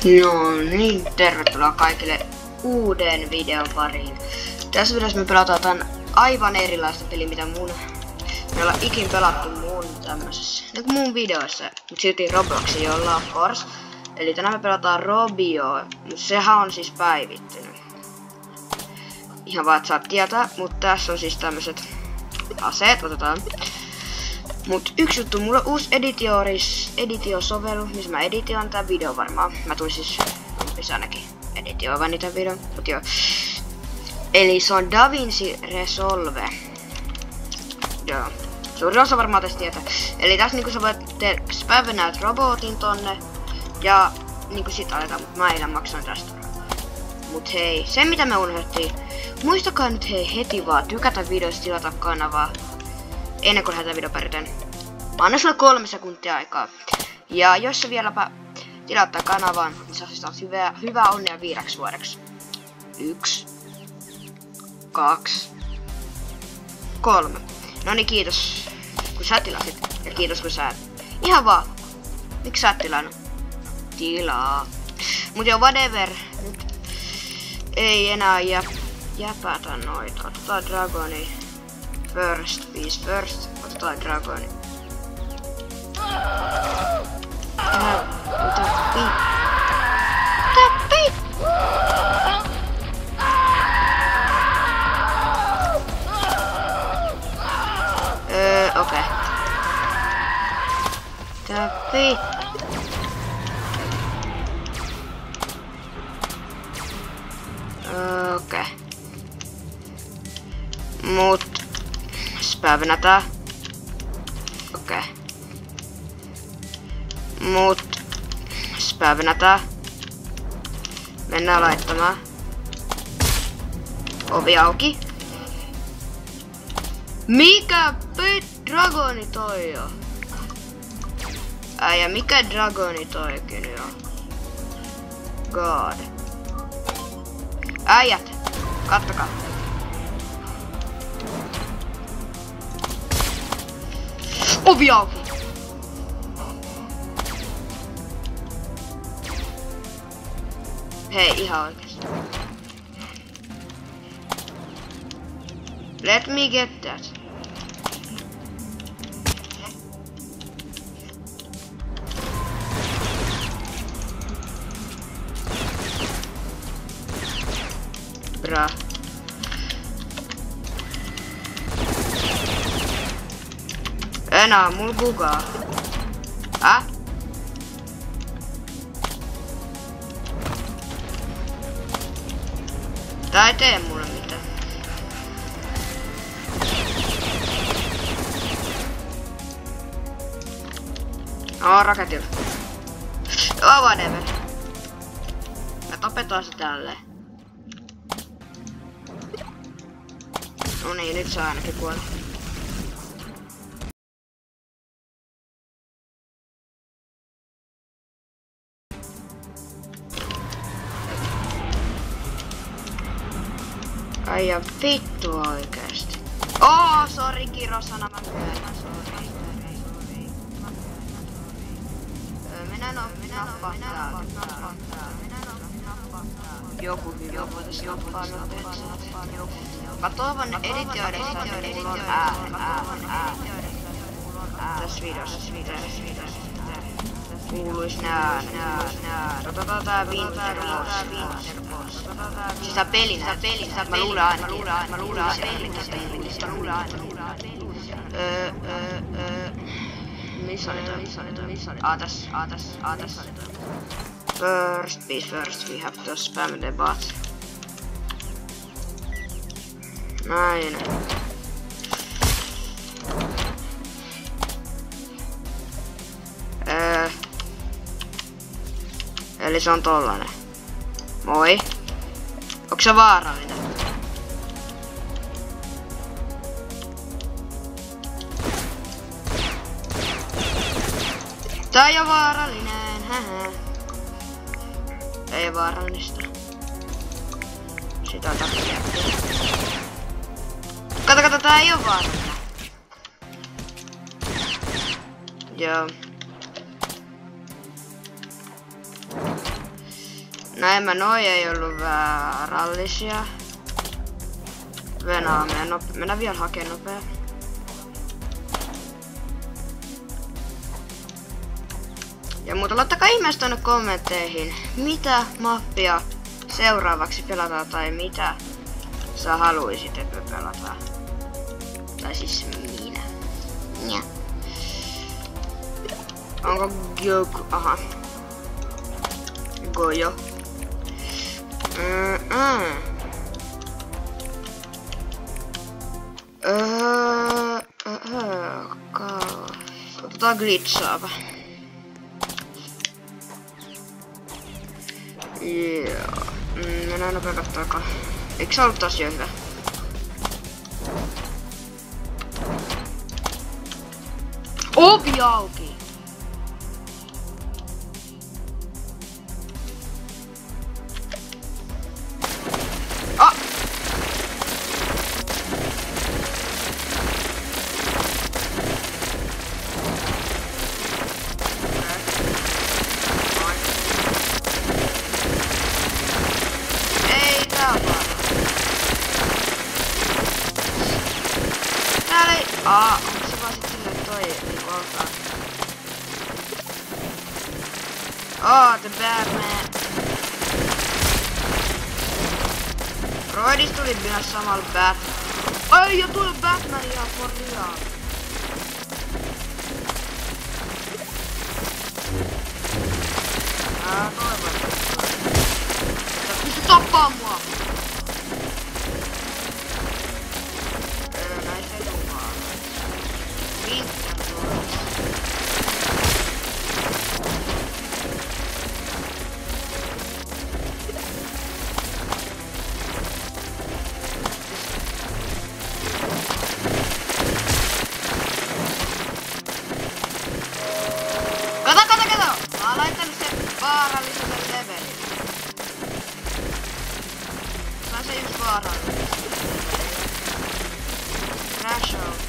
No niin, tervetuloa kaikille uuden videon pariin. Tässä videossa me pelataan jotain aivan erilaista peliä, mitä me ollaan ikin pelattu mun tämmöisessä, niin mun videoissa, mutta silti Robloxia ollaan of course. Eli tänään me pelataan Robioa, mutta sehän on siis päivittynyt. Ihan vaan et saa tietää, mutta tässä on siis tämmöiset aseet, otetaan. Mut yksi juttu, mulla on uusi editio-sovellus, missä mä editoin tän video varmaan. Mä tulin siis ainakin editioivan niitä videon, mut joo. Eli se on DaVinci Resolve. Joo. Suurin osa varmaan tästä tietää. Eli tässä niinku sä voit spävennät robotin tonne. Ja niinku sit aletaan, mut mä eilen maksan tästä. Mut hei, se mitä me unohdettiin. Muistakaa nyt hei heti vaan tykätä videosta, tilata kanavaa. Ennen kuin lähdetään videopärjyteen. Mä annan sulle 3 sekuntia aikaa. Ja jos sä vieläpä tilauttaa kanavan, niin sä saat hyvää onnea 5 vuodeksi. 1, 2, 3. Noniin, kiitos kun sä tilasit. Ja kiitos kun sä ihan vaan. Miksi sä et tilannut? Tilaa. Mut joo, whatever. Nyt ei enää jäpätä noita. Otetaan Dragoni. First piece first. Otetaan Dragoni. Tappi. Okei. Tappi. Okei. Mut spävennetään. Okei. Mut spävennetään. Mennään laittamaan. Ovi auki. Mikä dragoni toi on? Äijä, mikä dragoni toikin on? God. Äijät, kattokaa. Ovi auki. Hei, ihan oikeesti. Let me get that. Bra. Enää mulla bugaa. Tää ei tee mulle mitään. Raketilla. Joo, whatever. Me tapetaan se tälleen. No niin, nyt saa ainakin kuolla. Ai ja vittu oikeesti. Sori Kirosana, mä myönnän, sori. Mennään nappaa täällä. Joku voitais nappaa nopeasti. Mä toivon editioidessa, että mulla on ääni. Tässä videossa. Kuuluis nää. Otetaan tää Winter Boss. Siis tää pelin. Mä luulen aina. Missä oli? Tässä. First piece first, we have to spam the bots. Näin. Eli se on tollanen. Moi. Onks se vaarallinen? Tää ei oo vaarallinen, hähä. Ei vaarallista. Sitä takia. Kato, tää ei oo vaarallinen. Joo. Nämä noi ei ollut vaarallisia. Mennään vielä hakeen nopea. Ja muuta laittakaa ihmeessä tonne kommentteihin, mitä mappia seuraavaksi pelataan tai mitä sä haluisit, että me pelataan. Tai siis minä. Ja. Onko Goku? Aha. Gojo. Otetaan glitchaava. Joo. Mennään nopea kattaakaan. Eikö se ollut taas jo hyvä? Ovi auki! Ah! Ei tää on vaan. Täällä ei... onko se vaan sit silleen toi niinku alkaa? The Batman. Roidis tuli myös samalla Batman. Ai ja tuolla Batman ihan for real. Toivon, että pysty tappaa mua. Näistä ei tuu vaan. Minkään tuolla. Kato! Mä oon laittanut sen vaaralliselle levelille. Mä se just vaaralliselle. Crash out.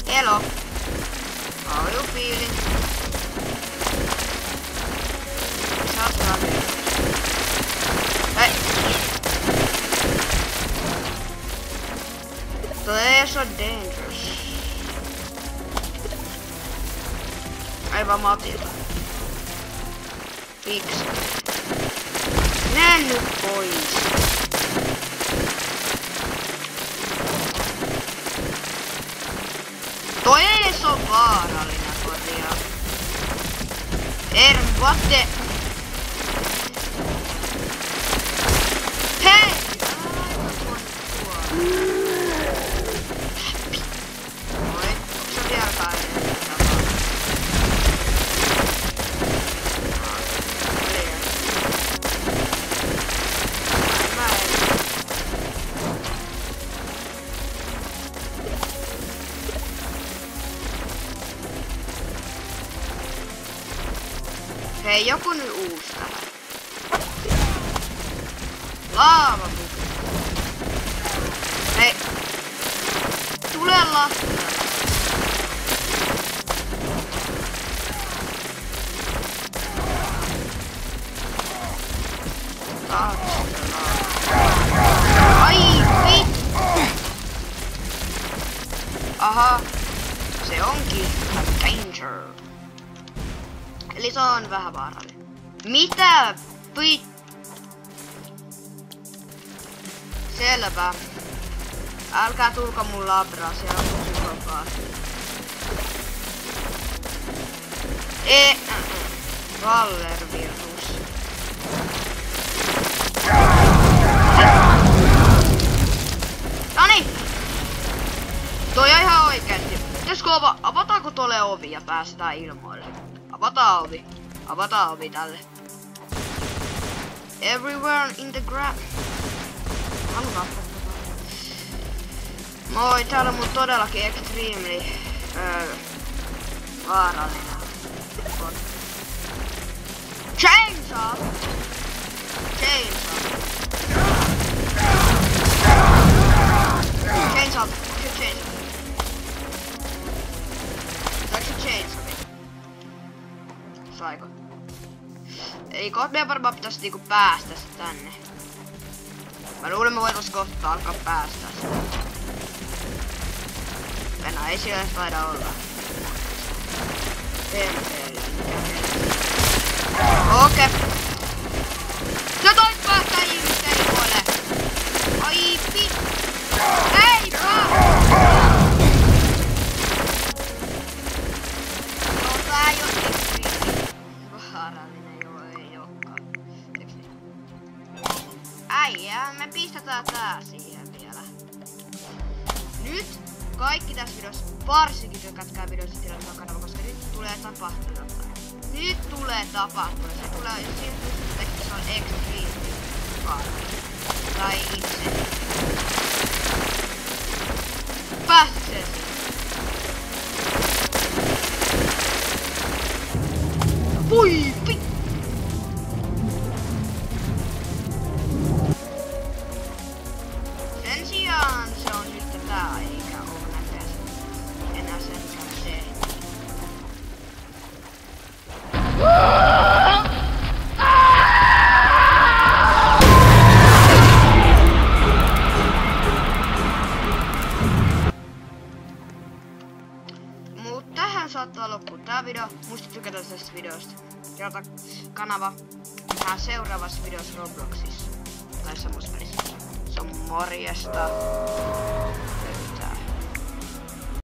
Hello. How you feeling? Sä oot valmiina. Hei! Toi ei oo dangerous. Aivan Matilda. Fix. Mene nyt pois. Toi ei edes oo vaarallinen korjaa. What the... Hei! Moi, onks sä vielä kai? Hei, joku nyt uusi tähän. Laavapuku. Hei. Tule lahti. Ai, vittu. Aha. Se onkin danger. Eli se on vähän vaarallinen. Mitä Selvä. Älkää tulko mun labraa, siellä on psykopaatti. Vallervirus. Noniin! Toi on ihan oikeesti. Pitäisikö avataanko tuolle ovi ja päästään ilmoille? Avataan ovi tälle. Everywhere in the ground. Moi, täällä on mun todellakin extremely vaarallinen. Chainsaw! saiko? Ei kohta meidän varmaan pitäisi niinku päästä tänne. Mä luulen me voitais kohta alkaa päästä sitä. Venä ei siellä taida olla. Okei. No tois päästä ihmisten puolelle. Ai vittu. Ei no tää ei oo vaarallinen, joo ei ookaan. Äijää, me pistetään tää siihen vielä. Nyt kaikki tässä videossa, varsinkin tykätkää videossa tilatkaa kanava, koska nyt tulee tapahtua jotain. Nyt tulee tapahtua. Se tulee, siinä että se on extreme tai itse. Päästkö se? Voi vittu! Sen sijaan se on sitten tää eikä oo enää senkään se. Mut tähän saattaa loppua tää video. Muista tykätä tästä videosta. Tilata kanava. Nähdään seuraavassa videossa Robloxissa. Tai samassa pelissä. Se on morjesta.